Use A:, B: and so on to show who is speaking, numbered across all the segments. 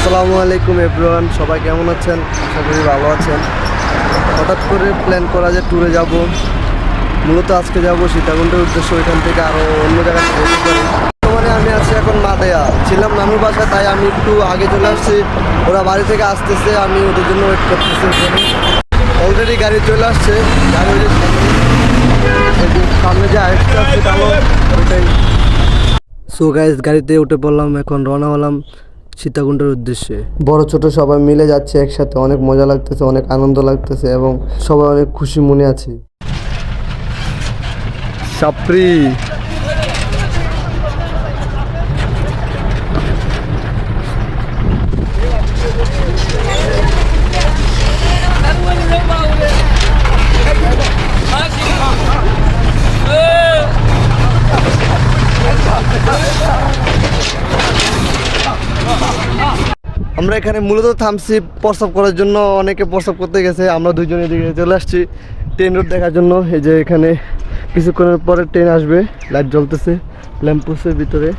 A: আসসালামু আলাইকুম এভরিওয়ান, সবাই কেমন আছেন? আশা করি ভালো আছেন। হঠাৎ করে প্ল্যান করা যে ট্যুরে যাব। মূলত আজকে যাব সীতাকুণ্ডের উদ্দেশ্য, ওইখান থেকে আরও অন্য জায়গায় যেতে পারি। বর্তমানে আমি আছি এখন মাদেয়া, ছিলাম নানুর বাসায়, তাই আমি একটু আগে চলে আসছি। ওরা বাড়ি থেকে আসতেছে, আমি ওদের জন্য ওয়েট করতেছি। অলরেডি গাড়ি চলে আসছে, গাড়ি ওই যে সামনে যে আরেকটা আছে কালো, ওইটাই। সো গাইস, গাড়িতে উঠে পড়লাম, এখন রওনা হলাম সীতাকুণ্ডের উদ্দেশ্যে। বড় ছোট সবাই মিলে যাচ্ছে একসাথে, অনেক মজা লাগতেছে, অনেক আনন্দ লাগতেছে এবং সবাই অনেক খুশি মনে আছি। সাপ্রি আমরা এখানে মূলত থামছি প্রস্রাব করার জন্য। অনেকে প্রস্রাব করতে গেছে, আমরা দুইজন এদিকে চলে আসছি ট্রেন রুট দেখার জন্য। এই যে এখানে কিছুক্ষণের পরে ট্রেন আসবে, লাইট জ্বলতেছে ল্যাম্পপোস্টের ভিতরে,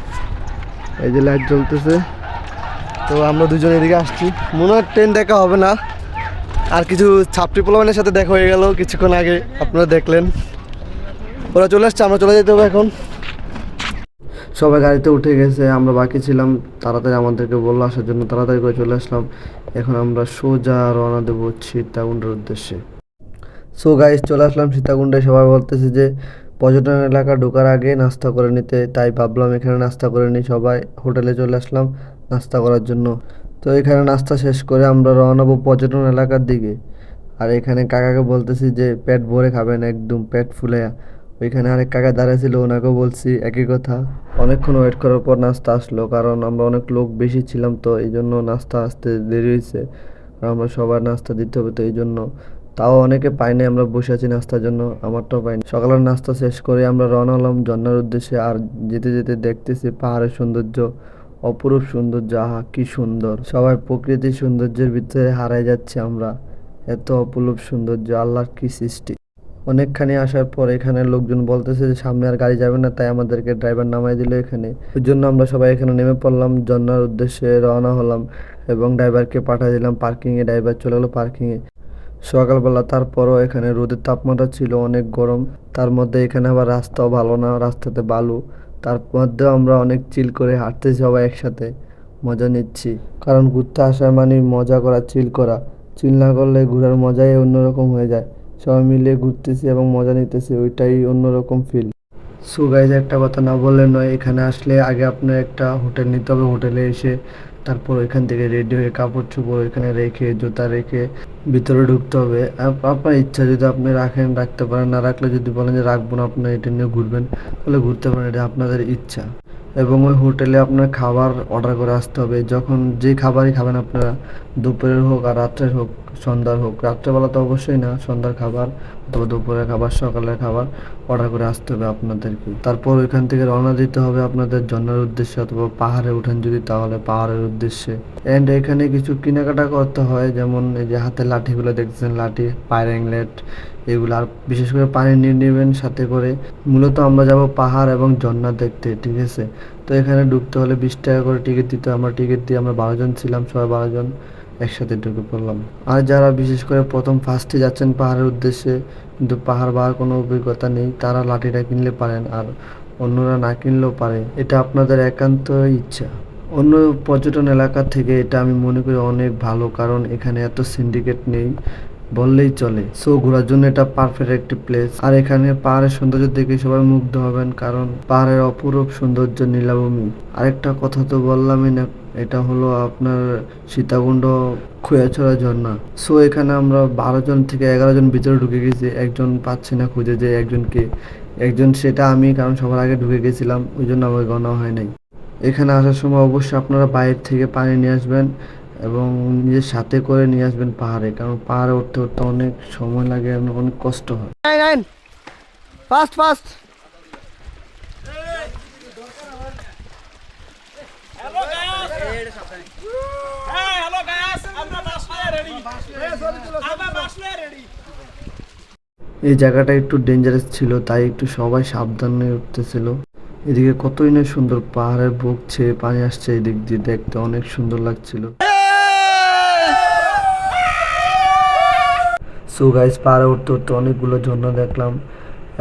A: এই যে লাইট জ্বলতেছে। তো আমরা দুজন এদিকে আসছি, মনে হয় ট্রেন দেখা হবে না। আর কিছু ছাত্রী পোলাপানের সাথে দেখা হয়ে গেল কিছুক্ষণ আগে, আপনারা দেখলেন। ওরা চলে আসছে, আমরা চলে যেতে হবে এখন। সবাই গাড়িতে উঠে গেছে, আমরা বাকি ছিলাম। তাড়াতাড়ি আমাদেরকে বললো আসার জন্য, তাড়াতাড়ি করে চলে আসলাম। এখন আমরা সোজা রওনা দেবো সীতাকুণ্ডের উদ্দেশ্যে। সো গাইস, চলে আসলাম সীতাকুণ্ডে। সবাই বলতেছে যে পর্যটন এলাকা ঢোকার আগে নাস্তা করে নিতে, তাই ভাবলাম এখানে নাস্তা করে নিই। সবাই হোটেলে চলে আসলাম নাস্তা করার জন্য। তো এখানে নাস্তা শেষ করে আমরা রওনা হবো পর্যটন এলাকার দিকে। আর এখানে কাকাকে বলতেছি যে পেট ভরে খাবেন, একদম পেট ফুলে। ওইখানে আরেক কাকা দাঁড়িয়ে ছিল, ওনাকেও বলছি একই কথা। অনেকক্ষণ ওয়েট করার পর নাস্তা আসলো, কারণ আমরা অনেক লোক বেশি ছিলাম, তো এই জন্য নাস্তা আসতে দেরি হয়েছে। আর আমরা সবার নাস্তা দিতে হবে, তো এই জন্য। তাও অনেকে পাইনি, আমরা বসে আছি নাস্তার জন্য, আমারটাও পাইনি। সকালের নাস্তা শেষ করে আমরা রওনা হলাম ঝর্ণার উদ্দেশ্যে। আর যেতে যেতে দেখতেছি পাহাড়ের সৌন্দর্য, অপরূপ সৌন্দর্য। আহা কি সুন্দর! সবাই প্রকৃতির সৌন্দর্যের ভিতরে হারাই যাচ্ছে আমরা। এত অপূর্ব সৌন্দর্য, আল্লাহর কি সৃষ্টি! অনেকখানি আসার পর এখানে লোকজন বলতেছে যে সামনে আর গাড়ি যাবে না, তাই আমাদেরকে ড্রাইভার নামাই দিল এখানে। ওই জন্য আমরা সবাই এখানে নেমে পড়লাম, ঝর্ণার উদ্দেশ্যে রওনা হলাম এবং ড্রাইভারকে পাঠিয়ে দিলাম পার্কিংয়ে। ড্রাইভার চলে গেলো পার্কিংয়ে সকালবেলা। তারপরও এখানে রোদের তাপমাত্রা ছিল অনেক গরম, তার মধ্যে এখানে আবার রাস্তাও ভালো না, রাস্তাতে বালু। তার মধ্যেও আমরা অনেক চিল করে হাঁটতেছি সবাই একসাথে, মজা নিচ্ছি। কারণ ঘুরতে আসার মানে মজা করা, চিল করা। চিল না করলে ঘোরার মজাই অন্যরকম হয়ে যায়। সবাই মিলে ঘুরতেছি এবং মজা নিতেছি, ওইটাই অন্যরকম ফিল। সো গাইজ, একটা কথা না বললে নয়, এখানে আসলে আগে আপনার একটা হোটেল নিতে হবে। হোটেলে এসে তারপর এখান থেকে রেডি হয়ে কাপড় চোপড় এখানে রেখে, জুতা রেখে ভিতরে ঢুকতে হবে। আপনার ইচ্ছা, যদি আপনি রাখেন রাখতে পারেন, না রাখলে যদি বলেন যে রাখবো না, আপনার এটা নিয়ে ঘুরবেন, তাহলে ঘুরতে পারেন, এটা আপনাদের ইচ্ছা। এবং ওই হোটেলে আপনার খাবার অর্ডার করে আসতে হবে। যখন যে খাবারই খাবেন আপনারা, দুপুরের হোক আর রাত্রের হোক, সন্ধ্যার হোক, রাত্রেবেলা তো অবশ্যই না, সন্ধ্যার খাবার অথবা দুপুরের খাবার, সকালের খাবার অর্ডার করে আসতে হবে আপনাদেরকে। তারপর ওইখান থেকে রওনা দিতে হবে আপনাদের ঝর্ণার উদ্দেশ্যে, অথবা পাহাড়ে উঠেন যদি, তাহলে পাহাড়ের উদ্দেশ্যে। অ্যান্ড এখানে কিছু কেনাকাটা করতে হয়, যেমন এই যে হাতের লাঠিগুলো দেখছেন, লাঠি, পায়ের অ্যাংলেট, এগুলো। আর বিশেষ করে পানি নিয়ে নেবেন সাথে করে। মূলত আমরা যাব পাহাড় এবং ঝর্ণা দেখতে, ঠিক আছে? তো এখানে ঢুকতে হলে 20 টাকা করে টিকিট দিতে হয়। আমরা টিকিট দিয়ে, আমরা 12 জন ছিলাম, সবাই 12 জন একসাথে ঢুকে পড়লাম। আর যারা বিশেষ করে প্রথম ফার্স্টে যাচ্ছেন পাহাড়ের উদ্দেশ্যে, কিন্তু পাহাড় বাওয়ার কোনো অভিজ্ঞতা নেই, তারা লাঠিটা কিনলে পারেন, আর অন্যরা না কিনলেও পারে। এটা আপনাদের একান্ত ইচ্ছা। অন্য পর্যটন এলাকা থেকে এটা আমি মনে করি অনেক ভালো, কারণ এখানে এত সিন্ডিকেট নেই বললেই চলে। সো ঘোরার জন্য এটা পারফেক্ট একটি প্লেস। আর এখানে পাহাড়ের সৌন্দর্য দেখে সবাই মুগ্ধ হবেন, কারণ পাহাড়ের অপরূপ সৌন্দর্য, নীলাভূমি। আরেকটা কথা তো বললামই না, এটা হলো আপনার সীতাকুণ্ড খোয়াছড়া ঝর্ণা। সো এখানে আমরা 12 জন থেকে 11 জন ভিতরে ঢুকে গেছি, একজন পাচ্ছি না খুঁজে, যে একজনকে। একজন সেটা আমি, কারণ সবার আগে ঢুকে গেছিলাম, ওই জন্য আমার গণা হয় নাই। এখানে আসার সময় অবশ্যই আপনারা বাইরে থেকে পানি নিয়ে আসবেন এবং নিজের সাথে করে নিয়ে আসবেন পাহাড়ে, কারণ পাহাড়ে উঠতে উঠতে অনেক সময় লাগে এবং অনেক কষ্ট হয়। Fast fast. এই জায়গাটা একটু ডেঞ্জারাস ছিল, তাই একটু সবাই সাবধানে উঠতেছিল। এদিকে কতই না সুন্দর, পাহাড়ের বুক ছেয়ে পানি আসছে, এদিক দিয়ে দেখতে অনেক সুন্দর লাগছিল। সো গাইস, পাহাড়ে উঠতে উঠতে অনেকগুলো ঝর্ণা দেখলাম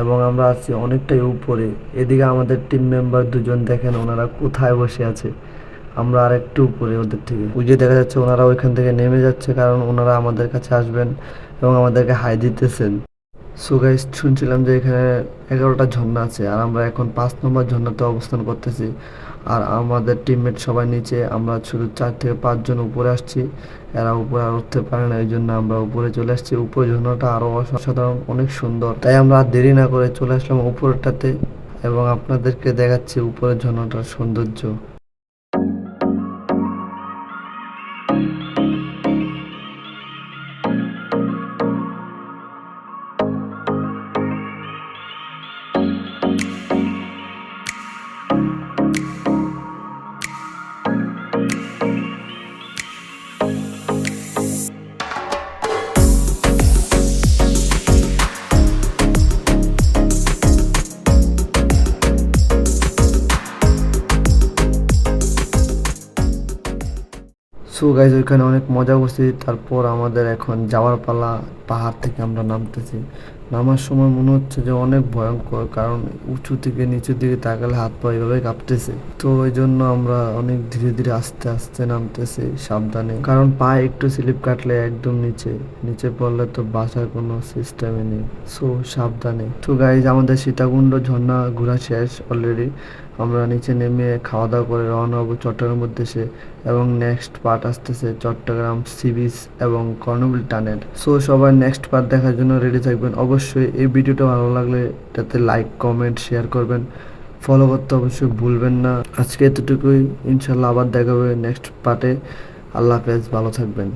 A: এবং আমরা আছি অনেকটাই উপরে। এদিকে আমাদের টিম মেম্বার দুজন, দেখেন ওনারা কোথায় বসে আছে, আমরা আর একটু উপরে ওদের থেকে। ওই যে দেখা যাচ্ছে ওনারা ওইখান থেকে নেমে যাচ্ছে, কারণ ওনারা আমাদের কাছে আসবেন এবং আমাদেরকে হাই দিতেছেন। সো গাইস, শুনছিলাম যে এখানে 11টা ঝর্ণা আছে আর আমরা এখন 5 নম্বর ঝর্ণাতে অবস্থান করতেছি। আর আমাদের টিমমেট সবাই নিচে, আমরা শুধু 4 থেকে 5 জন উপরে আসছি। এরা উপরে আর উঠতে পারে না, এই জন্য আমরা উপরে চলে আসছি। উপরে ঝর্ণাটা আরো অসাধারণ, অনেক সুন্দর, তাই আমরা আর দেরি না করে চলে আসলাম উপরটাতে এবং আপনাদেরকে দেখাচ্ছি উপরের ঝর্ণাটার সৌন্দর্য। সো গাইজ, ওইখানে অনেক মজা করছি। তারপর আমাদের এখন যাওয়ার পালা। পাহাড় থেকে আমরা নামতেছি। নামার সময় মনে হচ্ছে যে অনেক ভয়ঙ্কর, কারণ উঁচু থেকে নিচের দিকে তাকালে হাত পা এভাবে কাঁপতেছে। তো ওই জন্য আমরা অনেক ধীরে ধীরে আস্তে আস্তে নামতেছি সাবধানে, কারণ পায়ে একটু স্লিপ কাটলে একদম নিচে নিচে পড়লে তো বাঁচার কোনো সিস্টেমই নেই। সো সাবধানে। তো গাইজ, আমাদের সীতাকুণ্ড ঝর্ণা ঘোরা শেষ অলরেডি। আমরা নিচে নেমে খাওয়া দাওয়া করে রওনা হবো চট্টগ্রামের উদ্দেশ্যে এবং নেক্সট পার্ট আসতেছে চট্টগ্রাম সি বিচ এবং কর্ণফুলী টানেল। সো সবাই নেক্সট পার্ট দেখার জন্য রেডি থাকবেন। অবশ্যই এই ভিডিওটা ভালো লাগলে এটাতে লাইক কমেন্ট শেয়ার করবেন, ফলো করতে অবশ্যই ভুলবেন না। আজকে এতটুকুই, ইনশাল্লাহ আবার দেখা হবে নেক্সট পার্টে। আল্লাহ হাফেজ, ভালো থাকবেন।